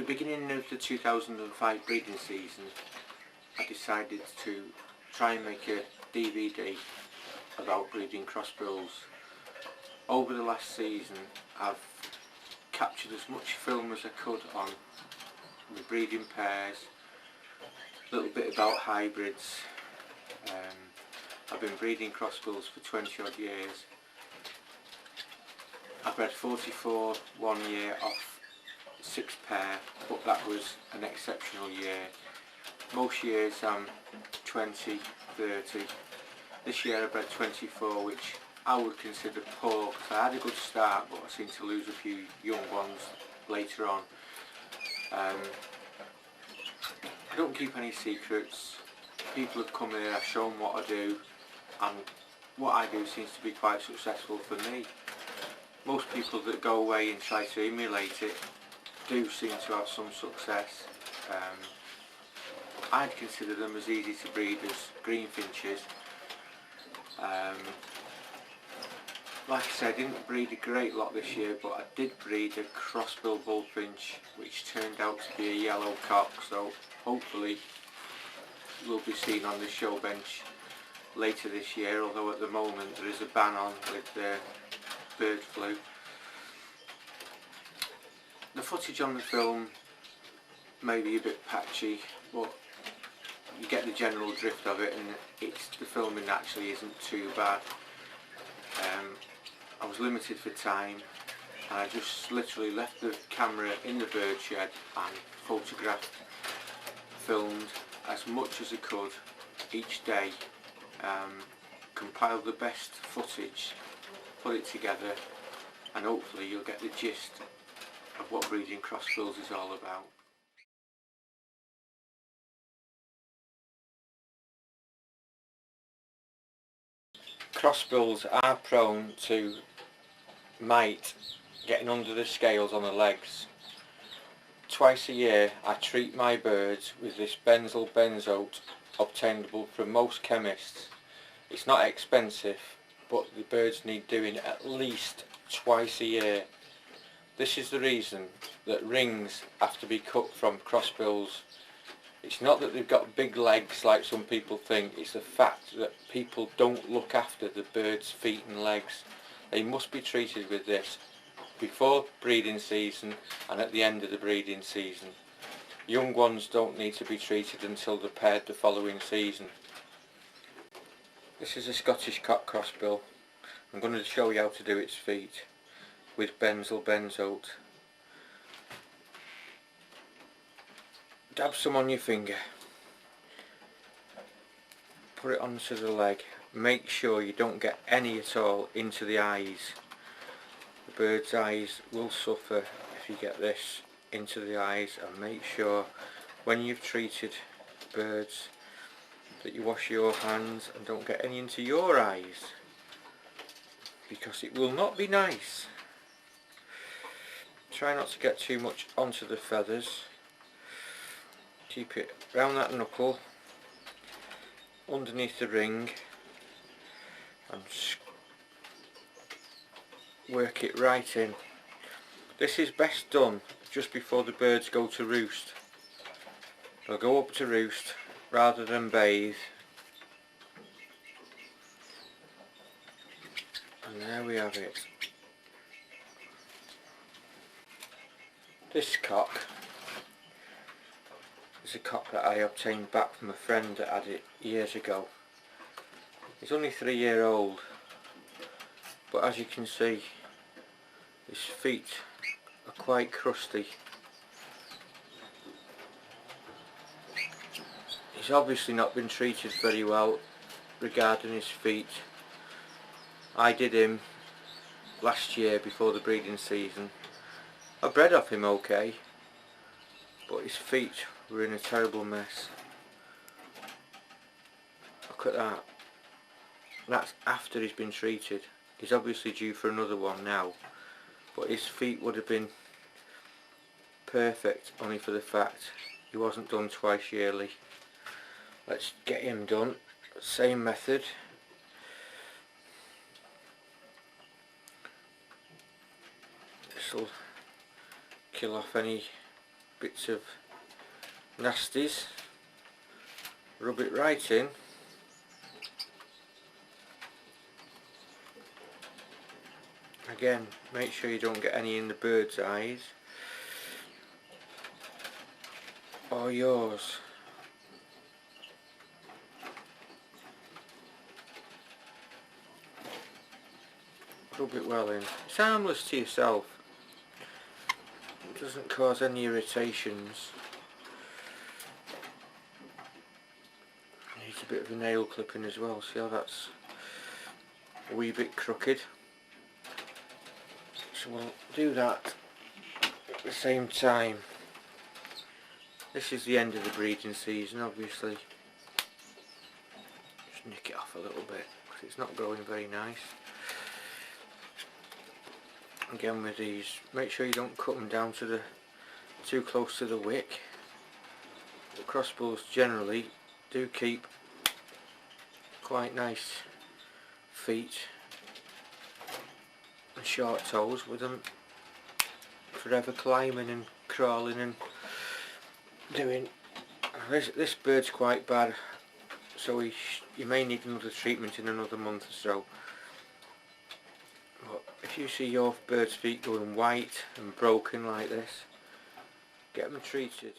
the beginning of the 2005 breeding season, I decided to try and make a DVD about breeding Crossbills. Over the last season I've captured as much film as I could on the breeding pairs, a little bit about hybrids. I've been breeding Crossbills for 20 odd years. I've bred 44 one year off 6 pair, but that was an exceptional year. Most years I'm 20, 30. This year I bred 24, which I would consider poor because I had a good start, but I seem to lose a few young ones later on. I don't keep any secrets. People have come here, I've shown what I do, and what I do seems to be quite successful for me. Most people that go away and try to emulate it do seem to have some success. I'd consider them as easy to breed as greenfinches. Like I said, I didn't breed a great lot this year, but I did breed a Crossbill bullfinch, which turned out to be a yellow cock, so hopefully will be seen on the show bench later this year, although at the moment there is a ban on with bird flu. The footage on the film may be a bit patchy, but you get the general drift of it, and the filming actually isn't too bad. I was limited for time, and I just literally left the camera in the bird shed and photographed, filmed as much as I could each day, compiled the best footage, put it together, and hopefully you'll get the gist of what breeding Crossbills is all about. Crossbills are prone to mite getting under the scales on the legs. Twice a year I treat my birds with this benzyl benzoate obtainable from most chemists. It's not expensive, but the birds need doing at least twice a year. This is the reason that rings have to be cut from Crossbills. It's not that they've got big legs like some people think, it's the fact that people don't look after the birds' feet and legs. They must be treated with this before breeding season and at the end of the breeding season. Young ones don't need to be treated until they're paired the following season. This is a Scottish cock Crossbill. I'm going to show you how to do its feet with benzyl benzoate. Dab some on your finger, put it onto the leg, make sure you don't get any at all into the eyes. The bird's eyes will suffer if you get this into the eyes, and make sure when you've treated birds that you wash your hands and don't get any into your eyes, because it will not be nice. Try not to get too much onto the feathers. Keep it round that knuckle, underneath the ring, and work it right in. This is best done just before the birds go to roost. They'll go up to roost rather than bathe. And there we have it. This cock is a cock that I obtained back from a friend that had it years ago. He's only 3 years old, but as you can see, his feet are quite crusty. He's obviously not been treated very well regarding his feet. I did him last year before the breeding season. I bred off him okay, but his feet were in a terrible mess. Look at that. That's after he's been treated. He's obviously due for another one now, but his feet would have been perfect only for the fact he wasn't done twice yearly. Let's get him done. Same method. This will kill off any bits of nasties, rub it right in. Again, make sure you don't get any in the bird's eyes or yours. Rub it well in. It's harmless to yourself. It doesn't cause any irritations. Needs a bit of a nail clipping as well. See how that's a wee bit crooked? So we'll do that at the same time. This is the end of the breeding season, obviously. Just nick it off a little bit because it's not growing very nice. Again with these, make sure you don't cut them down to too close to the wick. The crossbills generally do keep quite nice feet and short toes with them forever climbing and crawling and doing. This bird's quite bad, so you may need another treatment in another month or so. But if you see your bird's feet going white and broken like this, get them treated.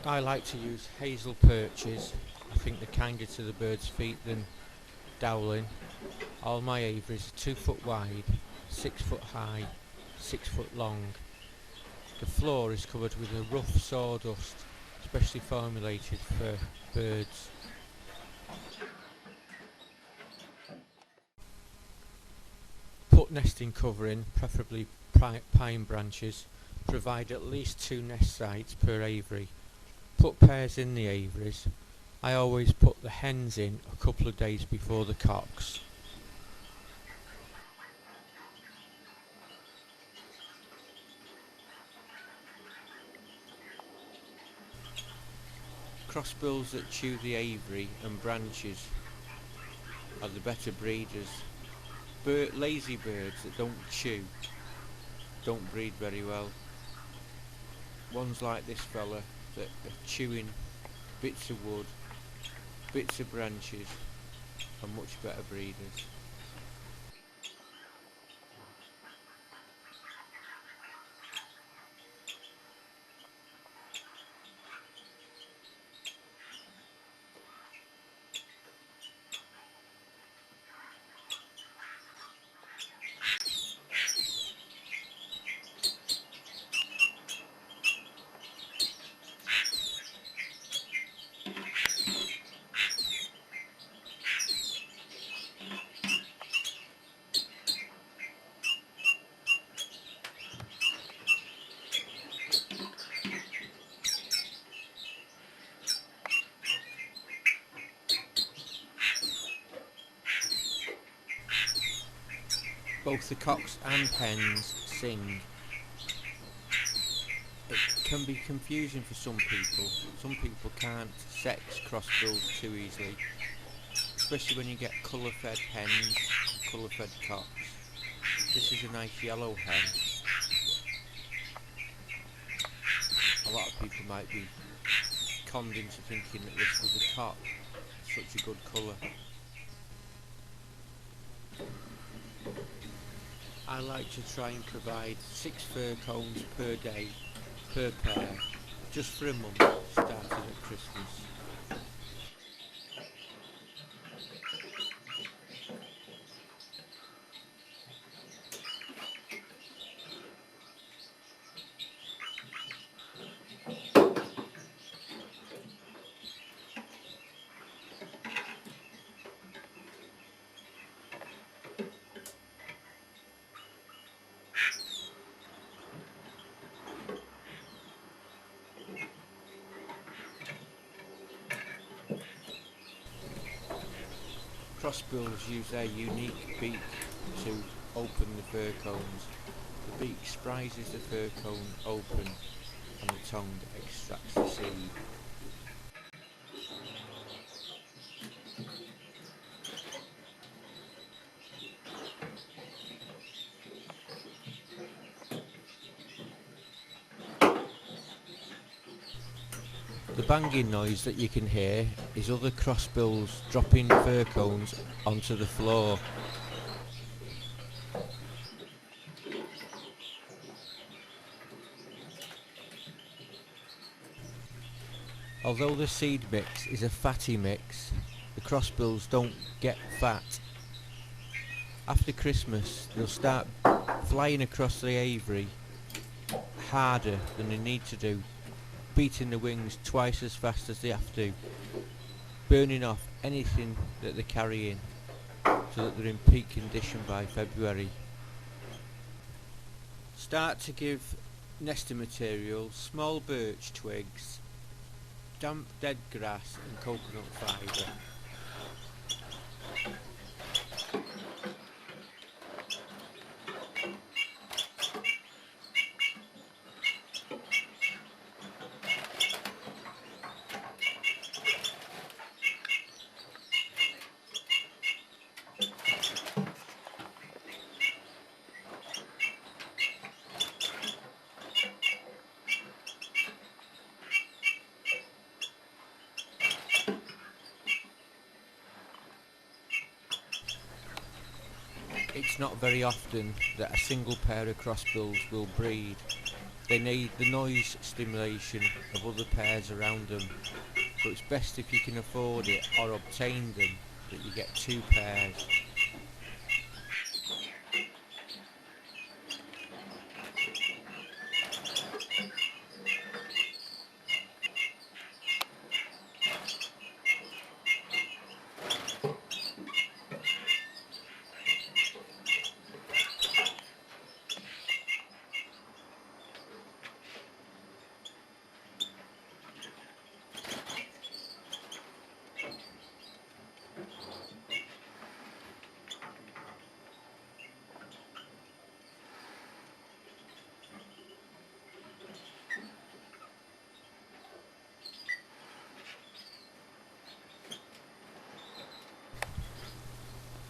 I like to use hazel perches. I think they're kinder to the bird's feet than dowling. All my aviaries are 2 foot wide, 6 foot high, 6 foot long. The floor is covered with a rough sawdust, specially formulated for birds. Put nesting cover in, preferably pine branches. Provide at least 2 nest sites per aviary. Put pairs in the aviaries. I always put the hens in a couple of days before the cocks. Crossbills that chew the aviary and branches are the better breeders. Lazy birds that don't chew don't breed very well. Ones like this fella that are chewing bits of wood, bits of branches, are much better breeders. Both the cocks and hens sing. It can be confusing for some people. Some people can't sex crossbills too easily, especially when you get colour-fed hens, colour-fed cocks. This is a nice yellow hen. A lot of people might be conned into thinking that this was a cock. Such a good colour. I like to try and provide 6 fir cones per day, per pair, just for a month, starting at Christmas. Crossbills use their unique beak to open the fur cones. The beak sprises the fur cone open and the tongue extracts the seed. The banging noise that you can hear is other crossbills dropping fur cones onto the floor. Although the seed mix is a fatty mix, the crossbills don't get fat. After Christmas, they'll start flying across the aviary harder than they need to do, beating the wings twice as fast as they have to, burning off anything that they're carrying so that they're in peak condition by February. Start to give nesting material, small birch twigs, damp dead grass and coconut fibre. It's not very often that a single pair of crossbills will breed. They need the noise stimulation of other pairs around them, so it's best if you can afford it or obtain them that you get two pairs.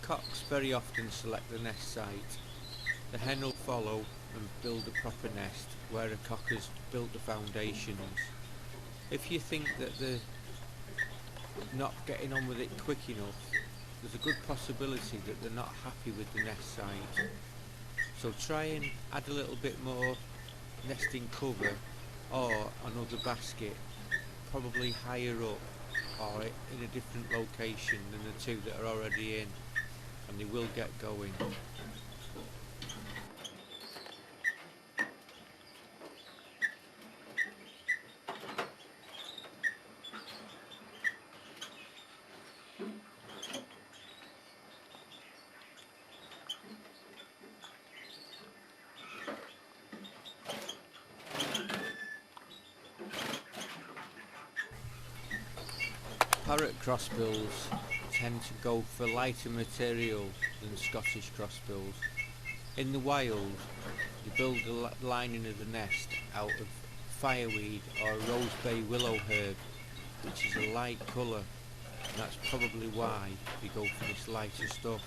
Cocks very often select the nest site. The hen will follow and build a proper nest where a cock has built the foundations. If you think that they're not getting on with it quick enough, there's a good possibility that they're not happy with the nest site. So try and add a little bit more nesting cover or another basket, probably higher up or in a different location than the two that are already in, and they will get going. Parrot crossbills tend to go for lighter material than Scottish crossbills. In the wild, you build the lining of the nest out of fireweed or rose bay willow herb, which is a light colour, and that's probably why you go for this lighter stuff.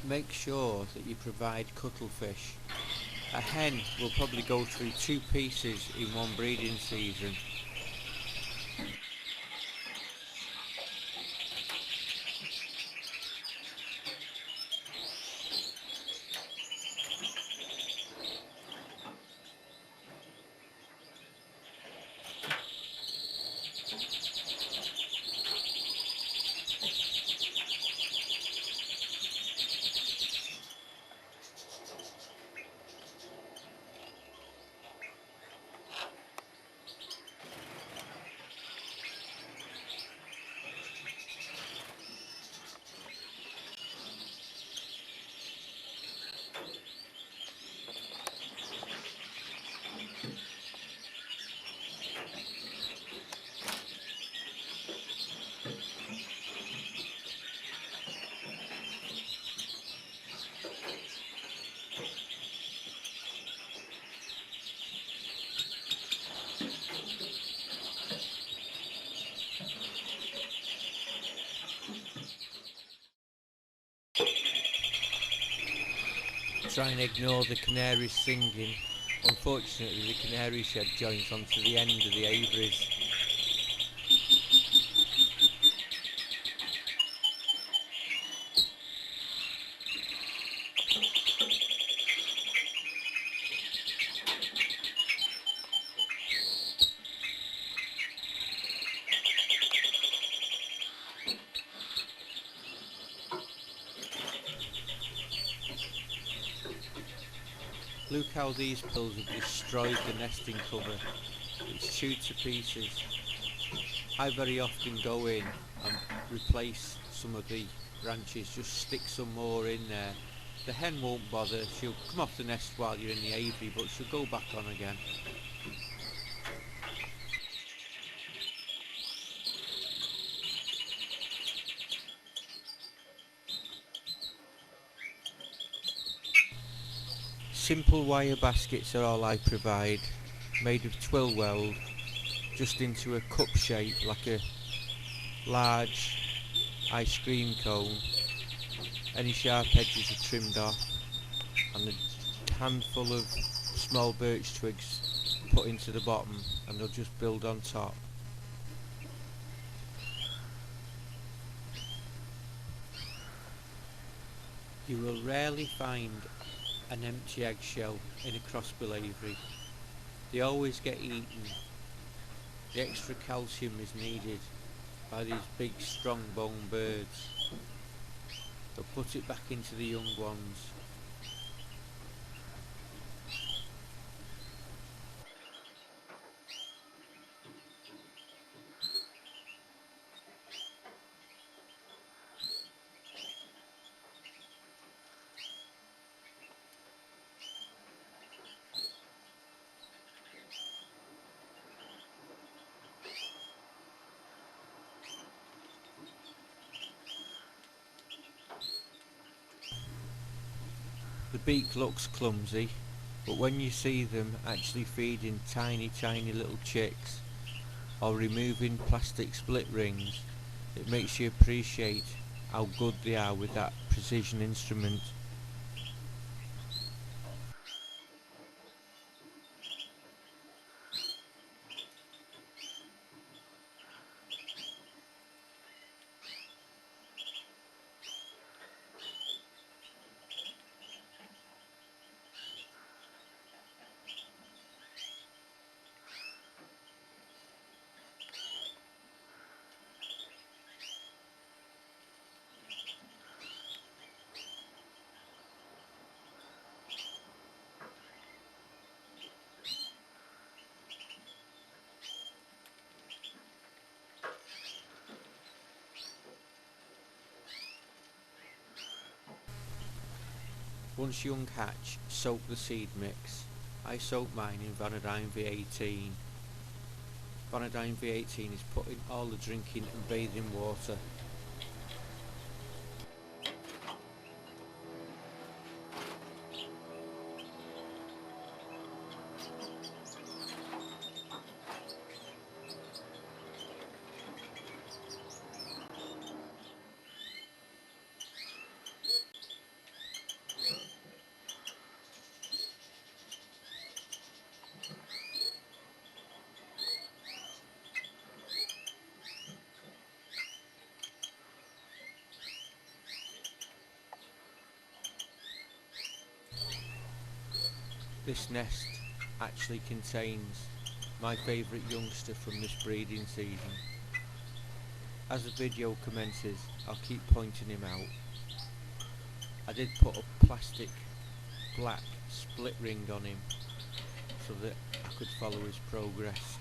Make sure that you provide cuttlefish. A hen will probably go through 2 pieces in one breeding season. try and ignore the canaries singing. Unfortunately, the canary shed joins onto the end of the aviaries. Look how these pills have destroyed the nesting cover. It's chewed to pieces. I very often go in and replace some of the branches, just stick some more in there. The hen won't bother, she'll come off the nest while you're in the aviary, but she'll go back on again. Simple wire baskets are all I provide, made of twill weld, just into a cup shape like a large ice cream cone. Any sharp edges are trimmed off and a handful of small birch twigs put into the bottom, and they'll just build on top. You will rarely find an empty eggshell in a crossbill aviary. They always get eaten. The extra calcium is needed by these big strong boned birds. They'll put it back into the young ones. The beak looks clumsy, but when you see them actually feeding tiny little chicks or removing plastic split rings, it makes you appreciate how good they are with that precision instrument. Once young hatch, soak the seed mix. I soak mine in Vanadine V18. Vanadine V18 is put in all the drinking and bathing water. This nest actually contains my favourite youngster from this breeding season. As the video commences, I'll keep pointing him out. I did put a plastic black split ring on him so that I could follow his progress.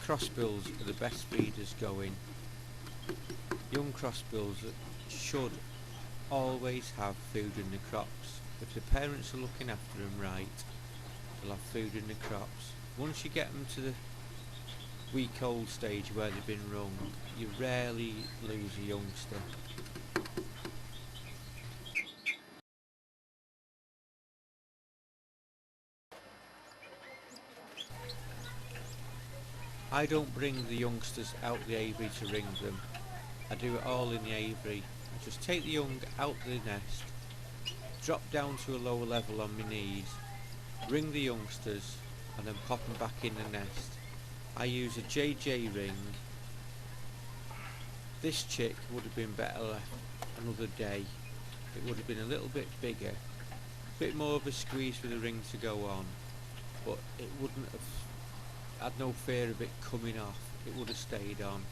Crossbills are the best feeders going. Young crossbills should always have food in the crops. If the parents are looking after them right, they'll have food in the crops. Once you get them to the week-old stage where they've been rung, you rarely lose a youngster. I don't bring the youngsters out the aviary to ring them. I do it all in the aviary. I just take the young out the nest, drop down to a lower level on my knees, ring the youngsters, and then pop them back in the nest. I use a JJ ring. This chick would have been better left another day. It would have been a little bit bigger, a bit more of a squeeze for the ring to go on, but it wouldn't have had no fear of it coming off. It would have stayed on.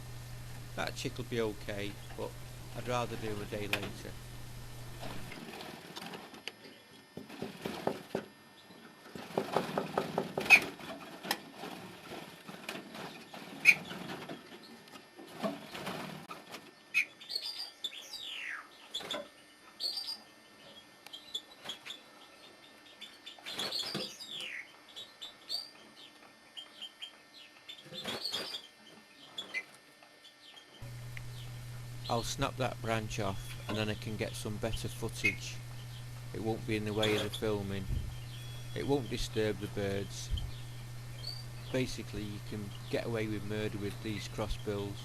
That chick will be okay, but I'd rather do a day later. I'll snap that branch off and then I can get some better footage. It won't be in the way of the filming. It won't disturb the birds. Basically you can get away with murder with these crossbills.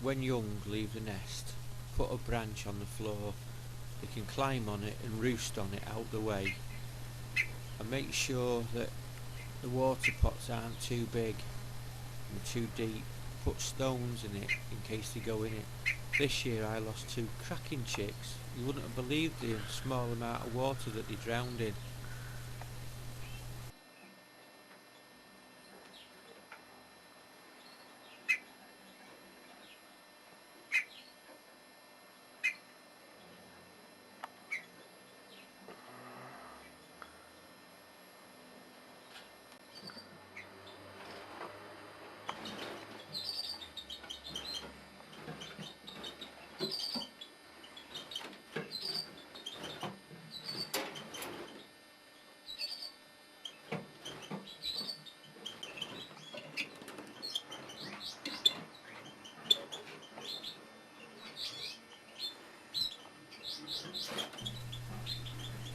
When young leave the nest, put a branch on the floor. They can climb on it and roost on it out the way. And make sure that the water pots aren't too big and too deep. Put stones in it in case they go in it. This year I lost 2 cracking chicks. You wouldn't have believed the small amount of water that they drowned in.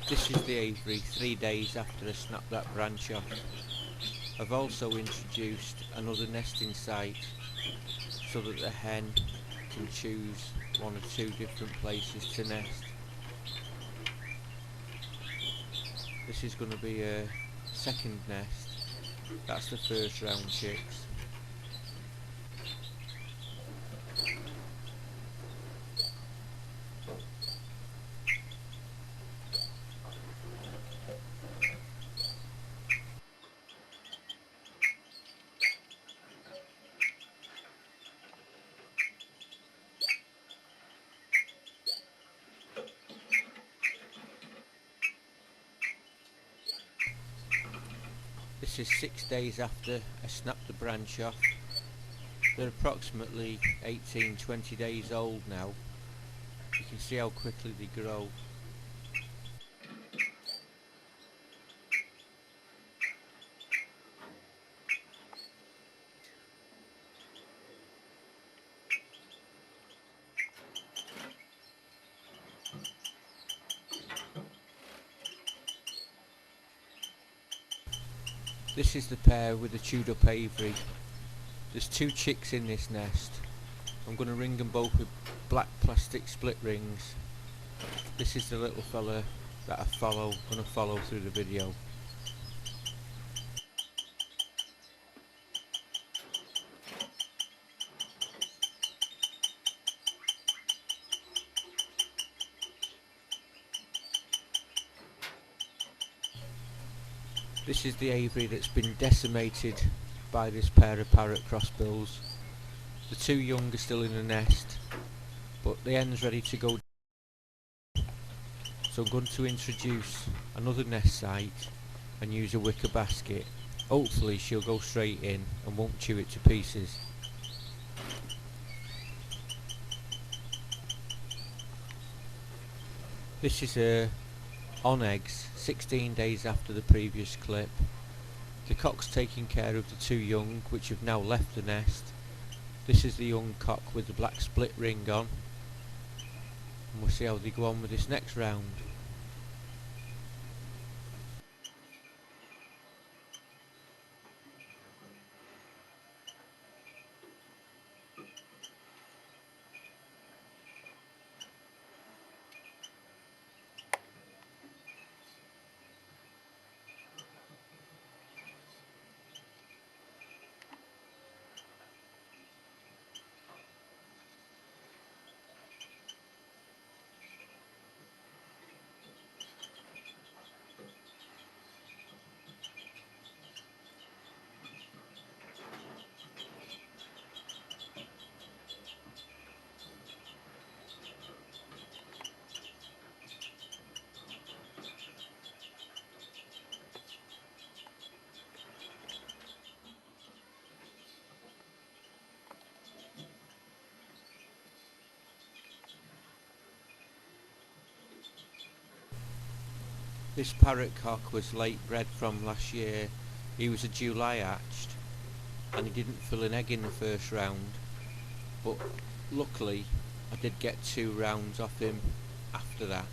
This is the aviary 3 days after I snapped that branch off. I've also introduced another nesting site so that the hen can choose 1 or 2 different places to nest. This is going to be a second nest. That's the first round chicks. This is 6 days after I snapped the branch off. They're approximately 18-20 days old now. You can see how quickly they grow. This is the pair with the chewed up aviary. There's 2 chicks in this nest. I'm going to ring them both with black plastic split rings. This is the little fella that are gonna follow through the video. This is the aviary that's been decimated by this pair of parrot crossbills. The two young are still in the nest, but the hen's ready to go. So I'm going to introduce another nest site and use a wicker basket. Hopefully she'll go straight in and won't chew it to pieces. This is her on eggs 16 days after the previous clip. The cock's taking care of the two young, which have now left the nest. This is the young cock with the black split ring on, and we'll see how they go on with this next round. This parrot cock was late bred from last year. He was a July hatched and he didn't fill an egg in the first round, but luckily I did get 2 rounds off him after that.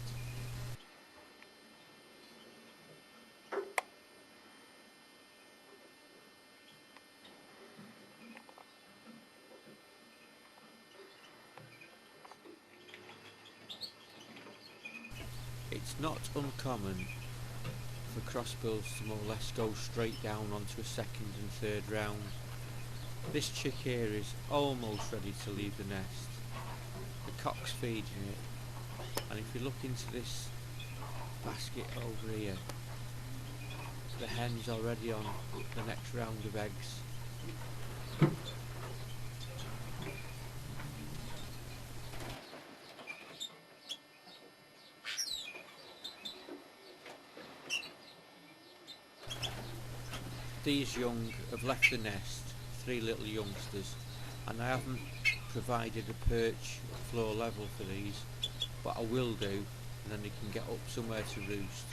It's not uncommon for crossbills to more or less go straight down onto a second and third round. This chick here is almost ready to leave the nest. The cock's feeding it, and if you look into this basket over here, the hen's already on the next round of eggs. These young have left the nest, 3 little youngsters, and I haven't provided a perch floor level for these, but I will do, and then they can get up somewhere to roost.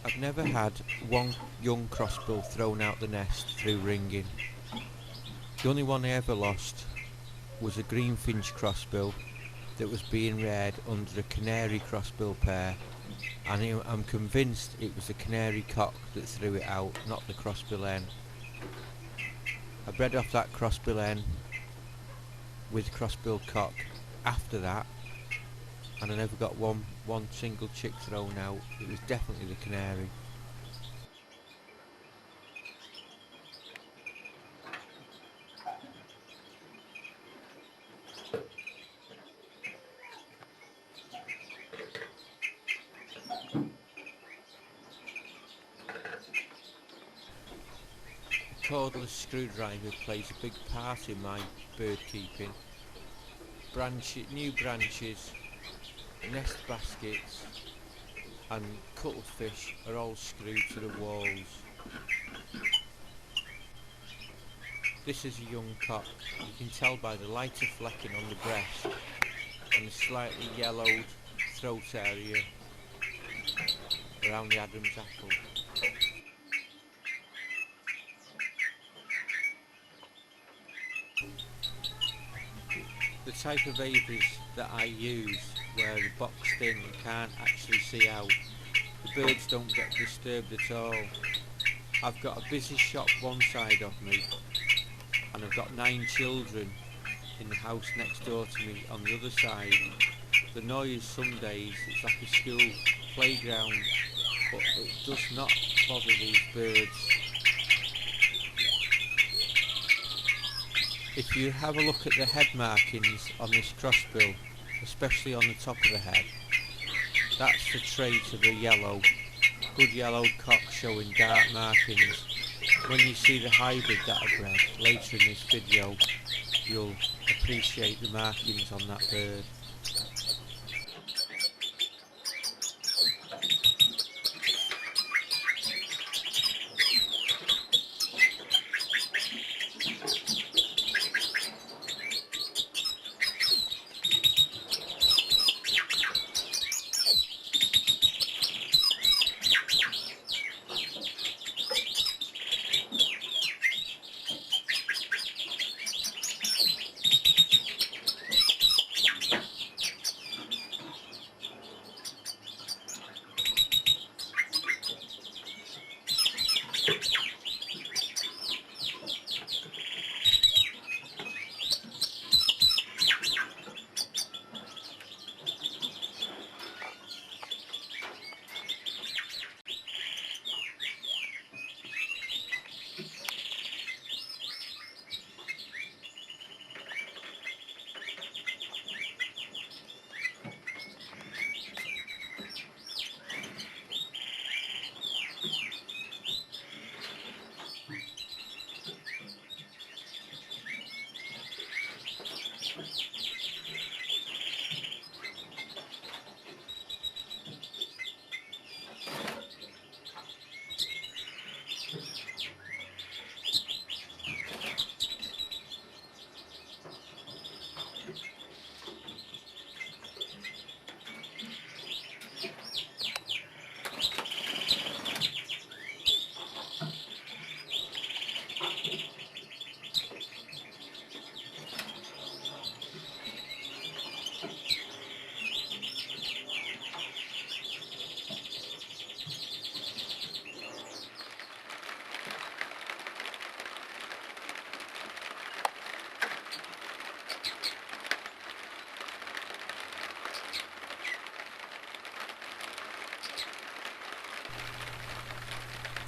I've never had one young crossbill thrown out the nest through ringing. The only one I ever lost was a greenfinch crossbill that was being reared under a canary crossbill pair, and I'm convinced it was the canary cock that threw it out, not the crossbill hen. I bred off that crossbill hen with crossbill cock after that, and I never got one single chick thrown out. It was definitely the canary. The cordless screwdriver plays a big part in my bird keeping. New branches, nest baskets and cuttlefish are all screwed to the walls. This is a young cock. You can tell by the lighter flecking on the breast and the slightly yellowed throat area around the Adam's apple. The type of aviaries that I use, where they're boxed in and can't actually see out, the birds don't get disturbed at all. I've got a busy shop one side of me, and I've got 9 children in the house next door to me on the other side. The noise some days, it's like a school playground, but it does not bother these birds. If you have a look at the head markings on this crossbill, especially on the top of the head, that's the trait of a yellow, good yellow cock showing dark markings. When you see the hybrid that I bred later in this video, you'll appreciate the markings on that bird.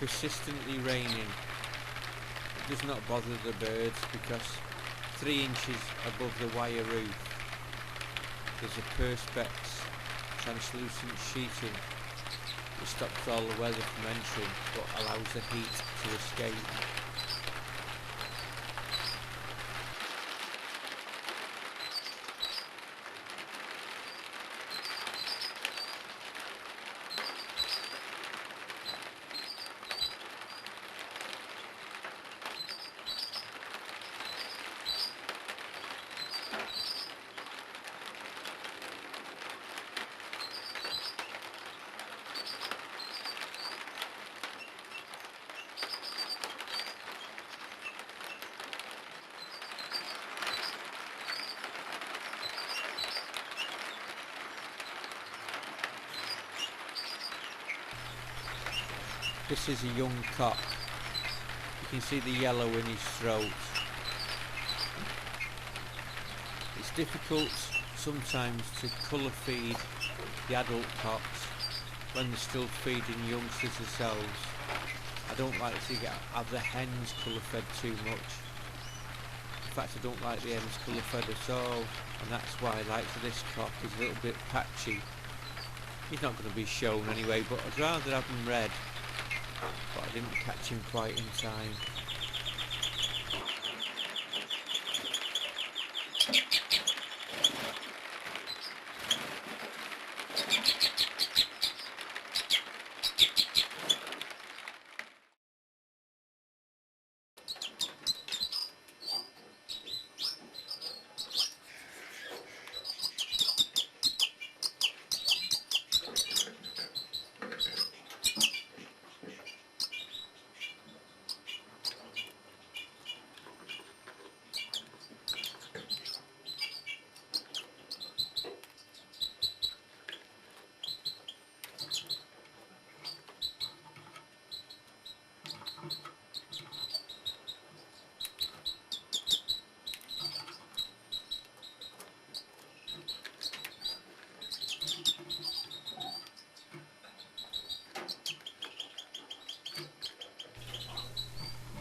Persistently raining, it does not bother the birds because 3 inches above the wire roof there's a perspex translucent sheeting that stops all the weather from entering but allows the heat to escape. This is a young cock. You can see the yellow in his throat. It's difficult sometimes to colour feed the adult cocks when they're still feeding youngsters themselves. I don't like to have the hens colour fed too much. In fact, I don't like the hens colour fed at all, and that's why I like this cock. He's a little bit patchy. He's not going to be shown anyway, but I'd rather have him red. But I didn't catch him quite in time.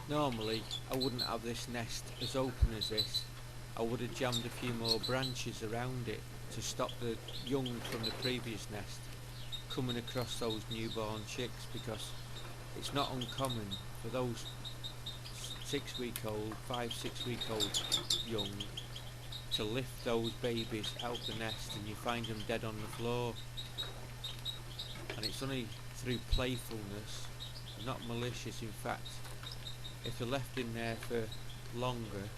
Normally I wouldn't have this nest as open as this. I would have jammed a few more branches around it to stop the young from the previous nest coming across those newborn chicks, because it's not uncommon for those 6-week-old, 5-6-week-old young to lift those babies out the nest and you find them dead on the floor. And it's only through playfulness, not malicious. In fact, if they're left in there for longer,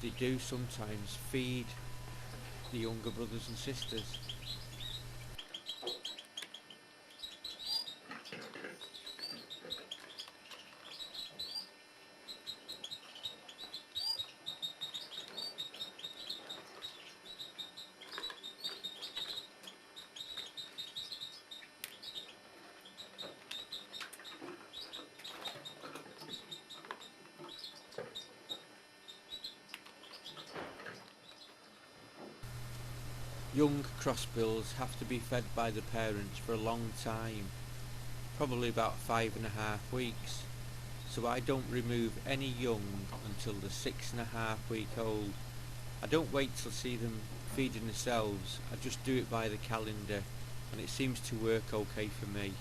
they do sometimes feed the younger brothers and sisters. Young crossbills have to be fed by the parents for a long time, probably about 5.5 weeks, so I don't remove any young until the 6.5-week old. I don't wait till see them feeding themselves, I just do it by the calendar, and it seems to work okay for me.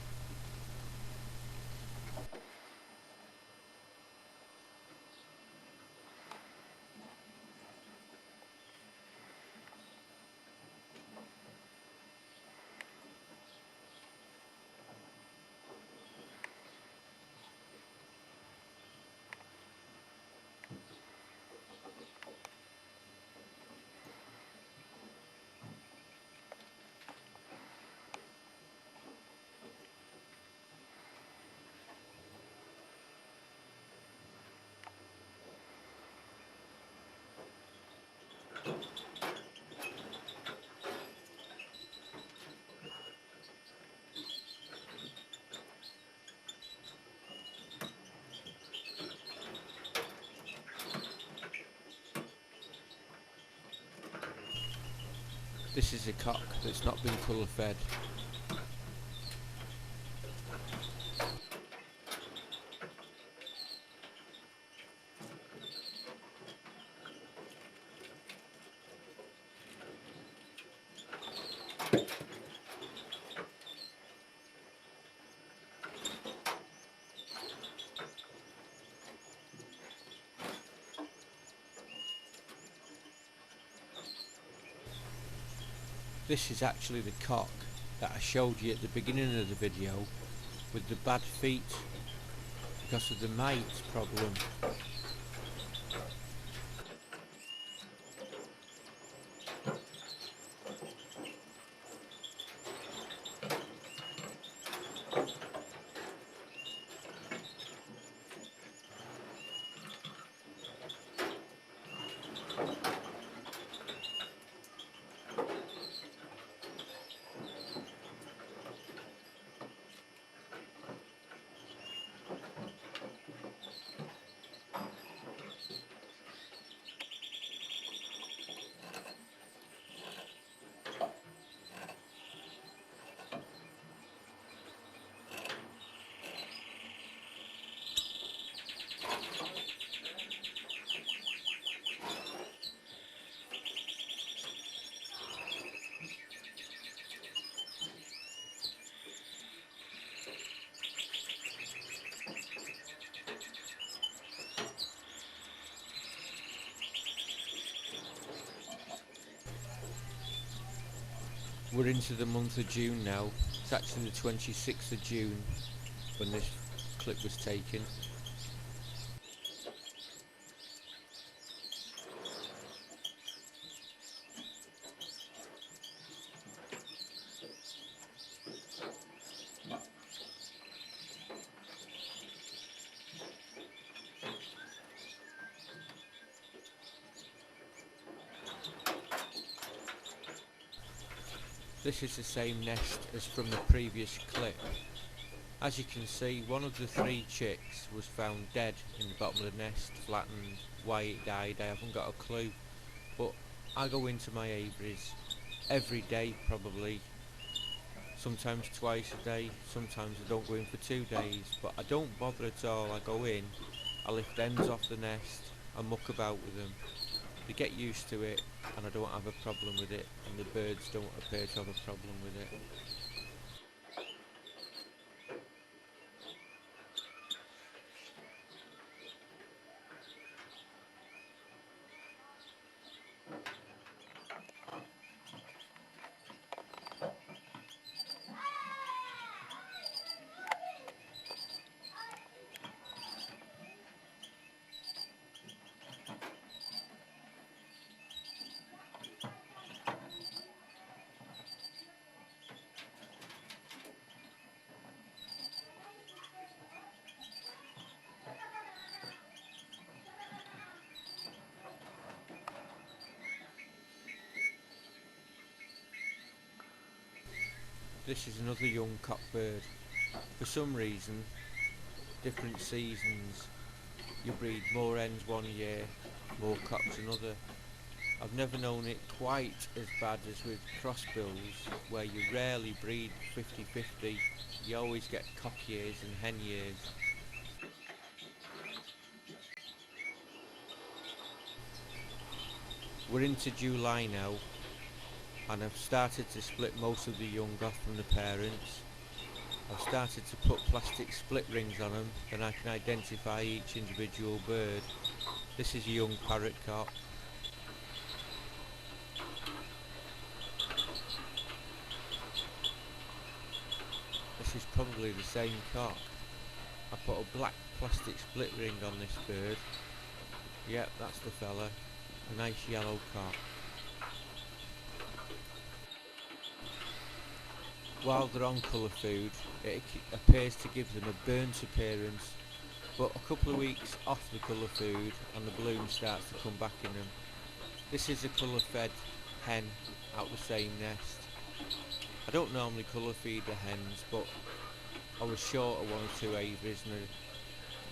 This is a cock that's not been colour fed. This is actually the cock that I showed you at the beginning of the video with the bad feet because of the mite problem. We're into the month of June now. It's actually the 26th of June when this clip was taken. This is the same nest as from the previous clip. As you can see, one of the 3 chicks was found dead in the bottom of the nest, flattened. Why it died, I haven't got a clue. But I go into my aviaries every day probably, sometimes twice a day, sometimes I don't go in for 2 days, but I don't bother at all. I go in I lift ends off the nest, I muck about with them. They get used to it and I don't have a problem with it, and the birds don't appear to have a problem with it. This is another young cock bird. For some reason, different seasons, you breed more hens one year, more cocks another. I've never known it quite as bad as with crossbills, where you rarely breed 50-50, you always get cock years and hen years. We're into July now, and I've started to split most of the young off from the parents. I've started to put plastic split rings on them, then I can identify each individual bird. This is a young parrot cock. This is probably the same cock. I put a black plastic split ring on this bird. Yep, that's the fella. A nice yellow cock. While they're on colour food, it appears to give them a burnt appearance, but a couple of weeks off the colour food and the bloom starts to come back in them. This is a colour fed hen out the same nest. I don't normally colour feed the hens, but I was short of one or two aviaries and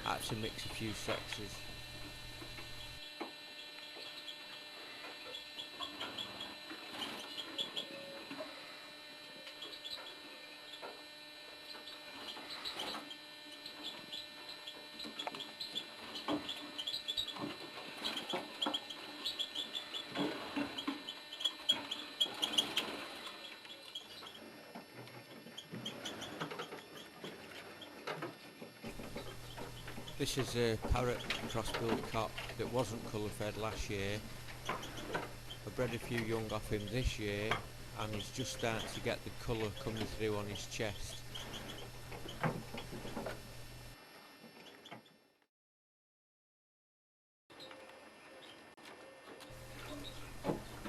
I had to mix a few sexes. This is a parrot crossbill cock that wasn't colour fed last year. I bred a few young off him this year and he's just starting to get the colour coming through on his chest.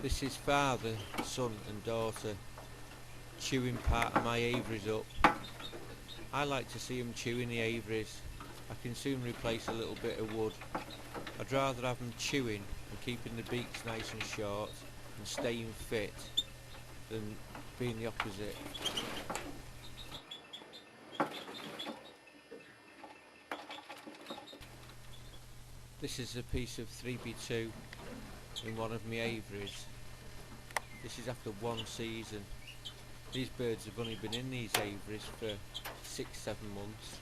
This is father, son and daughter chewing part of my aviaries up. I like to see them chewing the aviaries. I can soon replace a little bit of wood. I'd rather have them chewing and keeping the beaks nice and short and staying fit than being the opposite. This is a piece of 3B2 in one of my aviaries. This is after one season. These birds have only been in these aviaries for 6-7 months.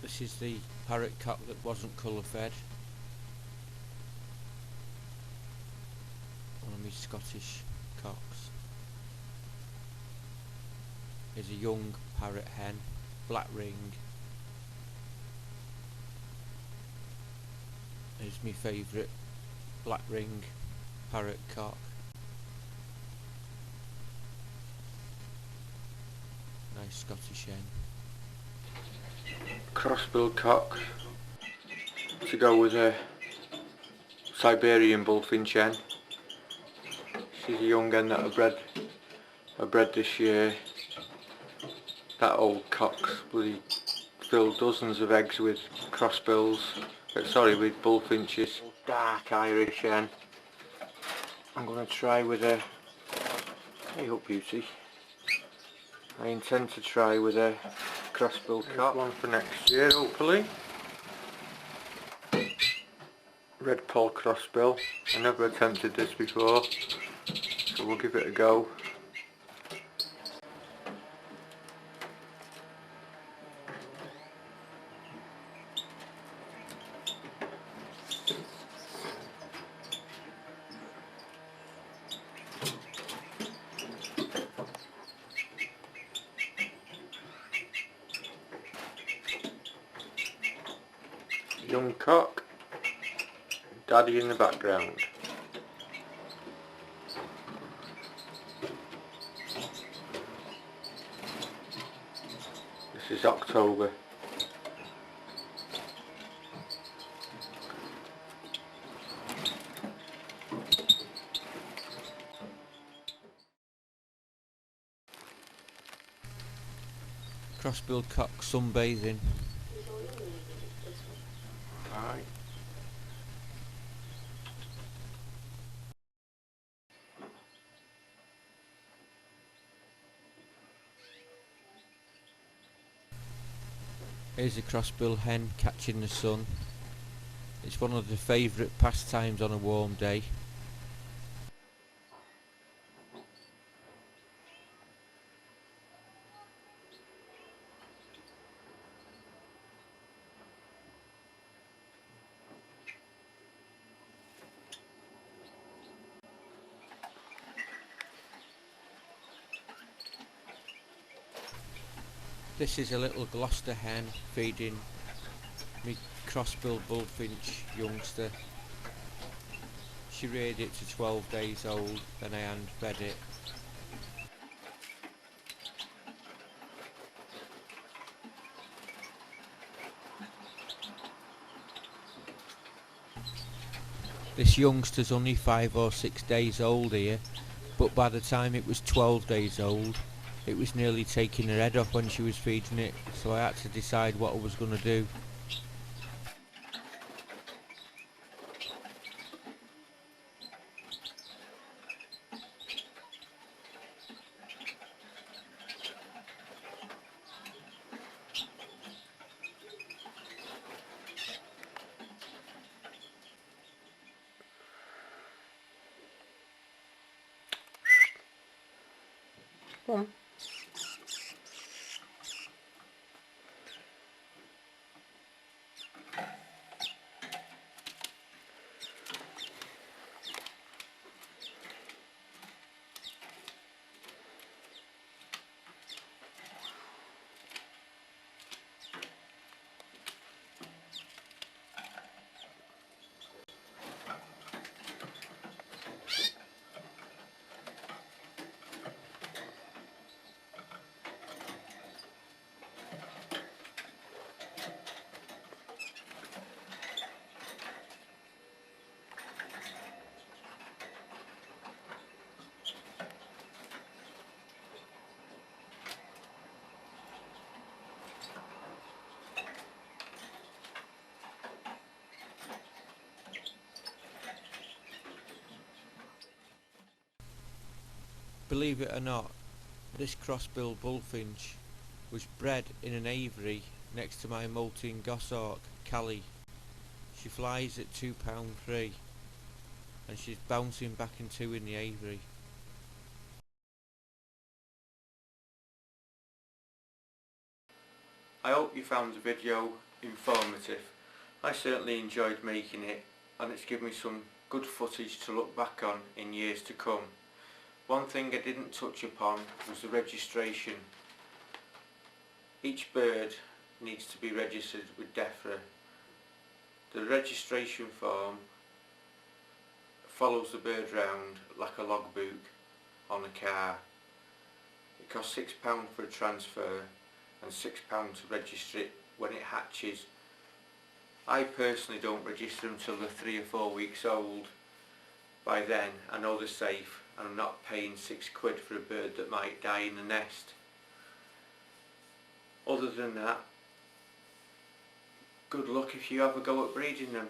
This is the parrot cock that wasn't colour fed. One of my Scottish cocks. Here's a young parrot hen, black ring. Here's my favourite black ring parrot cock. Nice Scottish hen. Crossbill cock to go with a Siberian bullfinch hen. She's a young hen that I bred this year. That old cock's bloody filled dozens of eggs with crossbills, with bullfinches. Dark Irish hen. I'm going to try with a, hey up beauty, I intend to try with a crossbill cock. One for next year hopefully. Red poll crossbill. I never attempted this before, so we'll give it a go. Young cock, daddy in the background. This is October. Crossbill cock sunbathing. Aye. Here's a crossbill hen catching the sun. It's one of the favourite pastimes on a warm day. This is a little Gloucester hen feeding me crossbill bullfinch youngster. She reared it to 12 days old, then I hand fed it. This youngster's only 5 or 6 days old here, but by the time it was 12 days old, it was nearly taking her head off when she was feeding it, so I had to decide what I was going to do. Come on. Believe it or not, this crossbill bullfinch was bred in an aviary next to my molting goshawk, Callie. She flies at £2 and she's bouncing back and two in the aviary. I hope you found the video informative. I certainly enjoyed making it, and it's given me some good footage to look back on in years to come. One thing I didn't touch upon was the registration. Each bird needs to be registered with DEFRA. The registration form follows the bird round like a logbook on a car. It costs £6 for a transfer and £6 to register it when it hatches. I personally don't register them until they're 3 or 4 weeks old. By then I know they're safe and I'm not paying £6 for a bird that might die in the nest. Other than that, good luck if you have a go at breeding them.